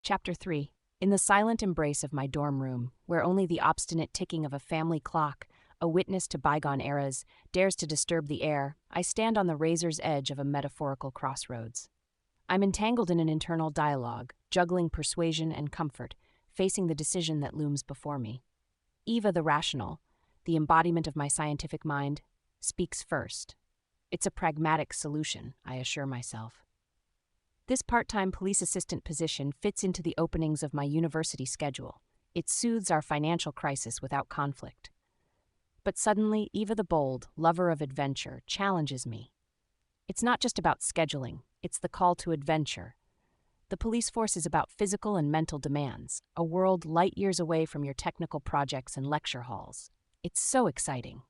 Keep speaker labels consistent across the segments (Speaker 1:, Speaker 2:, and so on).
Speaker 1: Chapter 3. In the silent embrace of my dorm room, where only the obstinate ticking of a family clock, a witness to bygone eras, dares to disturb the air, I stand on the razor's edge of a metaphorical crossroads. I'm entangled in an internal dialogue, juggling persuasion and comfort, facing the decision that looms before me. Eva the rational, the embodiment of my scientific mind, speaks first. It's a pragmatic solution, I assure myself. This part-time police assistant position fits into the openings of my university schedule. It soothes our financial crisis without conflict. But suddenly, Eva the bold, lover of adventure, challenges me. It's not just about scheduling, it's the call to adventure. The police force is about physical and mental demands, a world light years away from your technical projects and lecture halls. It's so exciting.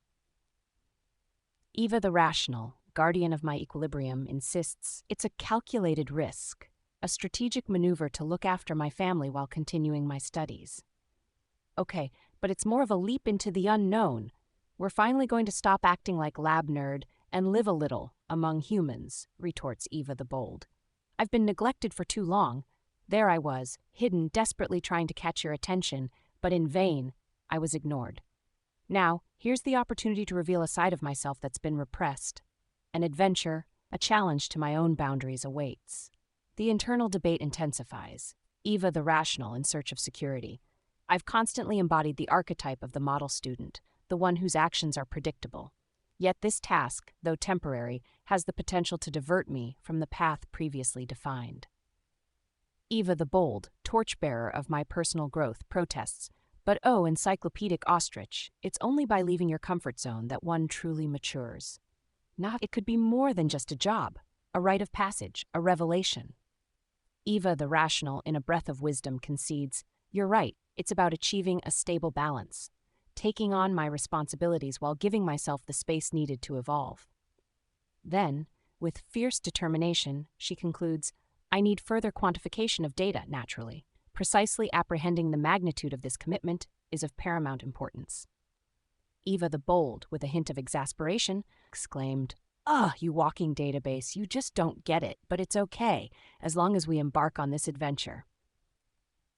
Speaker 1: Eva the rational, guardian of my equilibrium, insists it's a calculated risk, a strategic maneuver to look after my family while continuing my studies. Okay, but it's more of a leap into the unknown. We're finally going to stop acting like lab nerd and live a little among humans, retorts Eva the bold. I've been neglected for too long. There I was, hidden, desperately trying to catch your attention, but in vain. I was ignored. Now, here's the opportunity to reveal a side of myself that's been repressed. An adventure, a challenge to my own boundaries awaits. The internal debate intensifies. Eva the rational in search of security. I've constantly embodied the archetype of the model student, the one whose actions are predictable. Yet this task, though temporary, has the potential to divert me from the path previously defined. Eva the bold, torchbearer of my personal growth, protests, but oh, encyclopedic ostrich, it's only by leaving your comfort zone that one truly matures. It could be more than just a job, a rite of passage, a revelation. Eva the rational, in a breath of wisdom, concedes, you're right, it's about achieving a stable balance, taking on my responsibilities while giving myself the space needed to evolve. Then, with fierce determination, she concludes, I need further quantification of data, naturally. Precisely apprehending the magnitude of this commitment is of paramount importance. Eva the bold, with a hint of exasperation, exclaimed, you walking database, you just don't get it, but it's okay, as long as we embark on this adventure.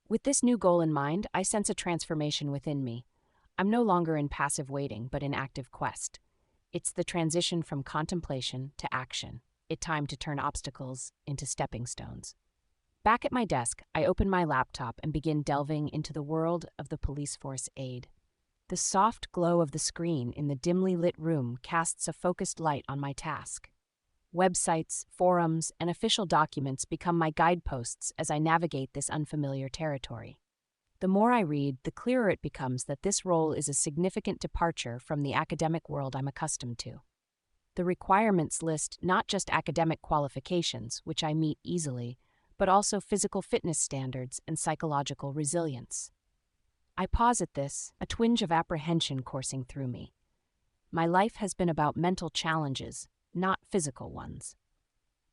Speaker 1: With this new goal in mind, I sense a transformation within me. I'm no longer in passive waiting, but in active quest. It's the transition from contemplation to action. It's time to turn obstacles into stepping stones. Back at my desk, I open my laptop and begin delving into the world of the police force aid. The soft glow of the screen in the dimly lit room casts a focused light on my task. Websites, forums, and official documents become my guideposts as I navigate this unfamiliar territory. The more I read, the clearer it becomes that this role is a significant departure from the academic world I'm accustomed to. The requirements list not just academic qualifications, which I meet easily, but also physical fitness standards and psychological resilience. I pause at this, a twinge of apprehension coursing through me. My life has been about mental challenges, not physical ones.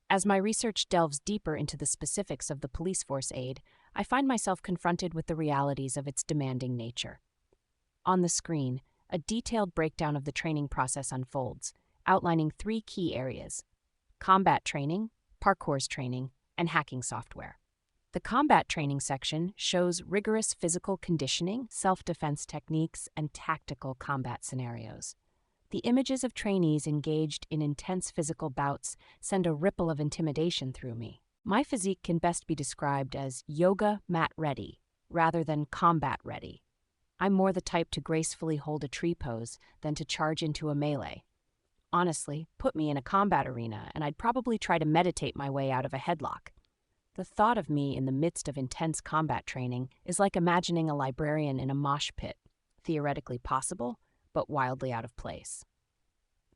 Speaker 1: As my research delves deeper into the specifics of the police force aid, I find myself confronted with the realities of its demanding nature. On the screen, a detailed breakdown of the training process unfolds, outlining 3 key areas: combat training, parkour training, and hacking software. The combat training section shows rigorous physical conditioning, self-defense techniques, and tactical combat scenarios. The images of trainees engaged in intense physical bouts send a ripple of intimidation through me. My physique can best be described as yoga mat ready, rather than combat ready. I'm more the type to gracefully hold a tree pose than to charge into a melee. Honestly, put me in a combat arena and I'd probably try to meditate my way out of a headlock. The thought of me in the midst of intense combat training is like imagining a librarian in a mosh pit, theoretically possible, but wildly out of place.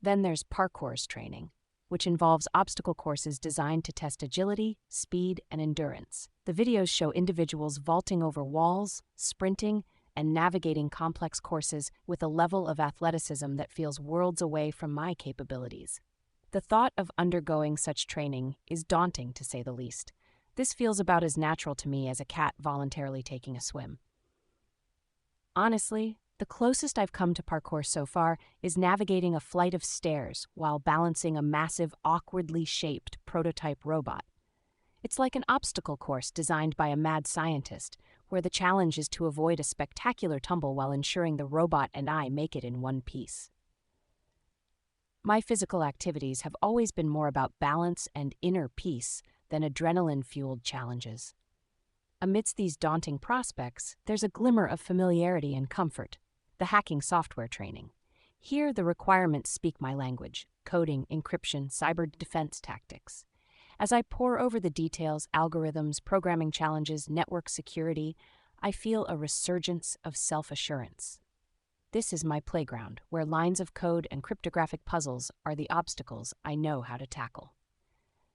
Speaker 1: Then there's parkour training, which involves obstacle courses designed to test agility, speed, and endurance. The videos show individuals vaulting over walls, sprinting, and navigating complex courses with a level of athleticism that feels worlds away from my capabilities. The thought of undergoing such training is daunting, to say the least. This feels about as natural to me as a cat voluntarily taking a swim. Honestly, the closest I've come to parkour so far is navigating a flight of stairs while balancing a massive, awkwardly shaped prototype robot. It's like an obstacle course designed by a mad scientist, where the challenge is to avoid a spectacular tumble while ensuring the robot and I make it in one piece. My physical activities have always been more about balance and inner peace than adrenaline-fueled challenges. Amidst these daunting prospects, there's a glimmer of familiarity and comfort: the hacking software training. Here, the requirements speak my language: coding, encryption, cyber defense tactics. As I pore over the details, algorithms, programming challenges, network security, I feel a resurgence of self-assurance. This is my playground, where lines of code and cryptographic puzzles are the obstacles I know how to tackle.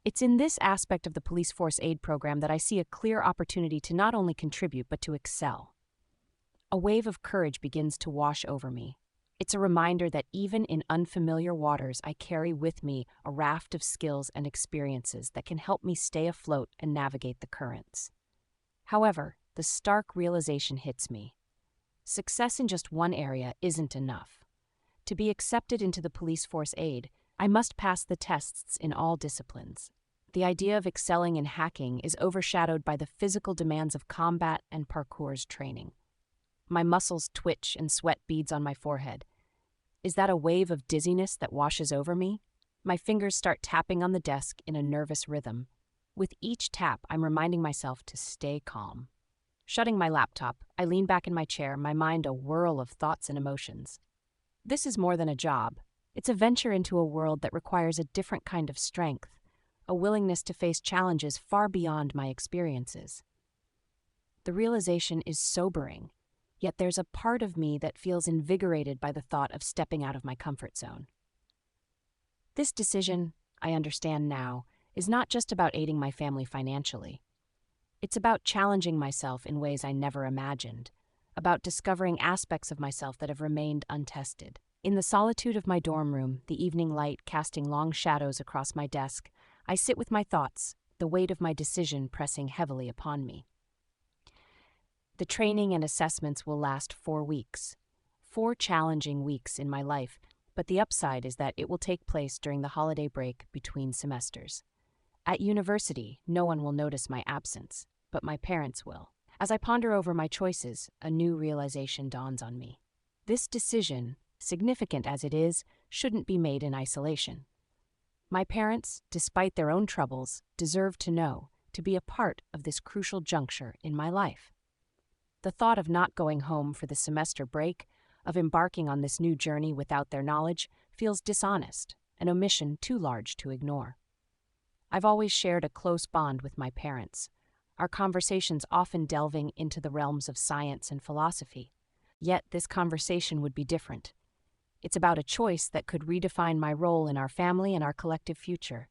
Speaker 1: It's in this aspect of the police force aid program that I see a clear opportunity to not only contribute but to excel. A wave of courage begins to wash over me. It's a reminder that even in unfamiliar waters, I carry with me a raft of skills and experiences that can help me stay afloat and navigate the currents. However, the stark realization hits me. Success in just one area isn't enough. To be accepted into the police force aid, I must pass the tests in all disciplines. The idea of excelling in hacking is overshadowed by the physical demands of combat and parkour's training. My muscles twitch and sweat beads on my forehead. Is that a wave of dizziness that washes over me? My fingers start tapping on the desk in a nervous rhythm. With each tap, I'm reminding myself to stay calm. Shutting my laptop, I lean back in my chair, my mind a whirl of thoughts and emotions. This is more than a job. It's a venture into a world that requires a different kind of strength, a willingness to face challenges far beyond my experiences. The realization is sobering, yet there's a part of me that feels invigorated by the thought of stepping out of my comfort zone. This decision, I understand now, is not just about aiding my family financially. It's about challenging myself in ways I never imagined, about discovering aspects of myself that have remained untested. In the solitude of my dorm room, the evening light casting long shadows across my desk, I sit with my thoughts, the weight of my decision pressing heavily upon me. The training and assessments will last 4 weeks. 4 challenging weeks in my life, but the upside is that it will take place during the holiday break between semesters. At university, no one will notice my absence, but my parents will. As I ponder over my choices, a new realization dawns on me. This decision, significant as it is, shouldn't be made in isolation. My parents, despite their own troubles, deserve to know, to be a part of this crucial juncture in my life. The thought of not going home for the semester break, of embarking on this new journey without their knowledge, feels dishonest, an omission too large to ignore. I've always shared a close bond with my parents, our conversations often delving into the realms of science and philosophy. Yet this conversation would be different. It's about a choice that could redefine my role in our family and our collective future.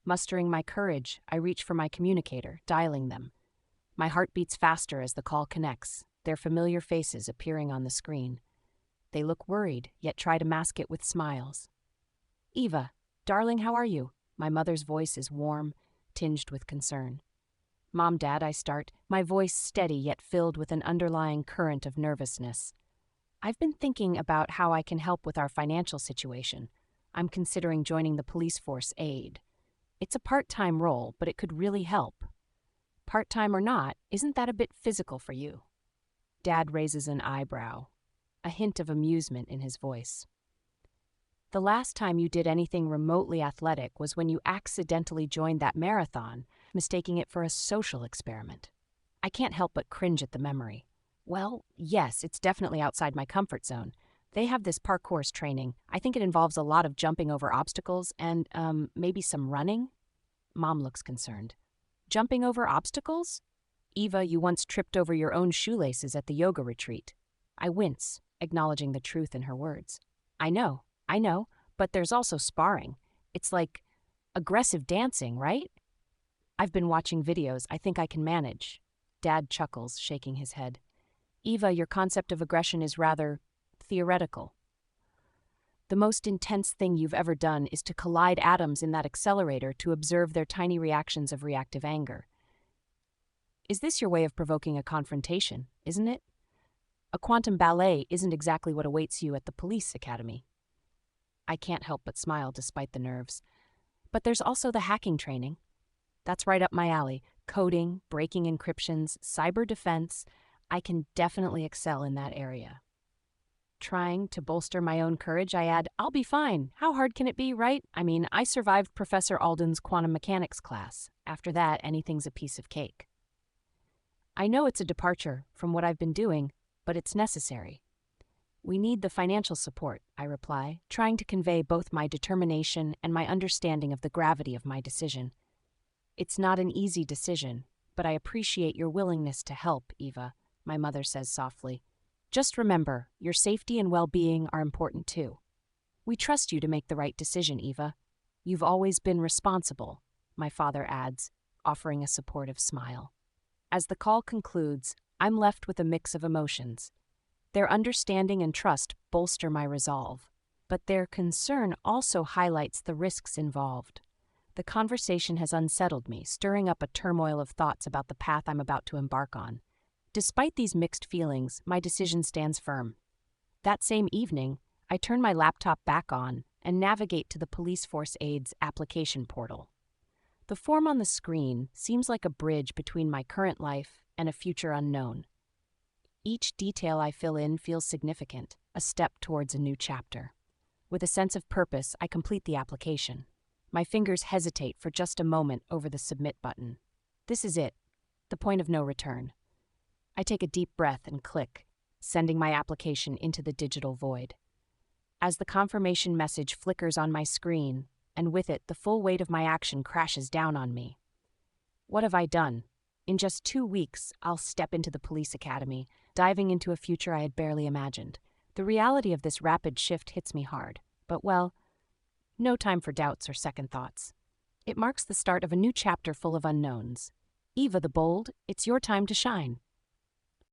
Speaker 1: Mustering my courage, I reach for my communicator, dialing them. My heart beats faster as the call connects, their familiar faces appearing on the screen. They look worried, yet try to mask it with smiles. "Eva, darling, how are you?" My mother's voice is warm, tinged with concern. "Mom, Dad," I start, my voice steady yet filled with an underlying current of nervousness. "I've been thinking about how I can help with our financial situation. I'm considering joining the police force aid. It's a part-time role, but it could really help." "Part-time or not, isn't that a bit physical for you?" Dad raises an eyebrow, a hint of amusement in his voice. "The last time you did anything remotely athletic was when you accidentally joined that marathon, mistaking it for a social experiment." I can't help but cringe at the memory. "Well, yes, it's definitely outside my comfort zone. They have this parkour training. I think it involves a lot of jumping over obstacles and, maybe some running." Mom looks concerned. "Jumping over obstacles? Eva, you once tripped over your own shoelaces at the yoga retreat." I wince, acknowledging the truth in her words. I know, but there's also sparring. It's like aggressive dancing, right?" "I've been watching videos. I think I can manage." Dad chuckles, shaking his head. "Eva, your concept of aggression is rather theoretical. The most intense thing you've ever done is to collide atoms in that accelerator to observe their tiny reactions of reactive anger. Is this your way of provoking a confrontation, isn't it? A quantum ballet isn't exactly what awaits you at the police academy." I can't help but smile despite the nerves. "But there's also the hacking training." That's right up my alley. Coding, breaking encryptions, cyber defense. I can definitely excel in that area. Trying to bolster my own courage, I add, I'll be fine. How hard can it be, right? I mean, I survived Professor Alden's quantum mechanics class. After that, anything's a piece of cake. I know it's a departure from what I've been doing, but it's necessary. We need the financial support, I reply, trying to convey both my determination and my understanding of the gravity of my decision. It's not an easy decision, but I appreciate your willingness to help, Eva, my mother says softly. Just remember, your safety and well-being are important too. We trust you to make the right decision, Eva. You've always been responsible, my father adds, offering a supportive smile. As the call concludes, I'm left with a mix of emotions. Their understanding and trust bolster my resolve, but their concern also highlights the risks involved. The conversation has unsettled me, stirring up a turmoil of thoughts about the path I'm about to embark on. Despite these mixed feelings, my decision stands firm. That same evening, I turn my laptop back on and navigate to the police force aide's application portal. The form on the screen seems like a bridge between my current life and a future unknown. Each detail I fill in feels significant, a step towards a new chapter. With a sense of purpose, I complete the application. My fingers hesitate for just a moment over the submit button. This is it, the point of no return. I take a deep breath and click, sending my application into the digital void. As the confirmation message flickers on my screen, and with it the full weight of my action crashes down on me. What have I done? In just 2 weeks, I'll step into the police academy, diving into a future I had barely imagined. The reality of this rapid shift hits me hard, but well, no time for doubts or second thoughts. It marks the start of a new chapter full of unknowns. Eva the Bold, it's your time to shine.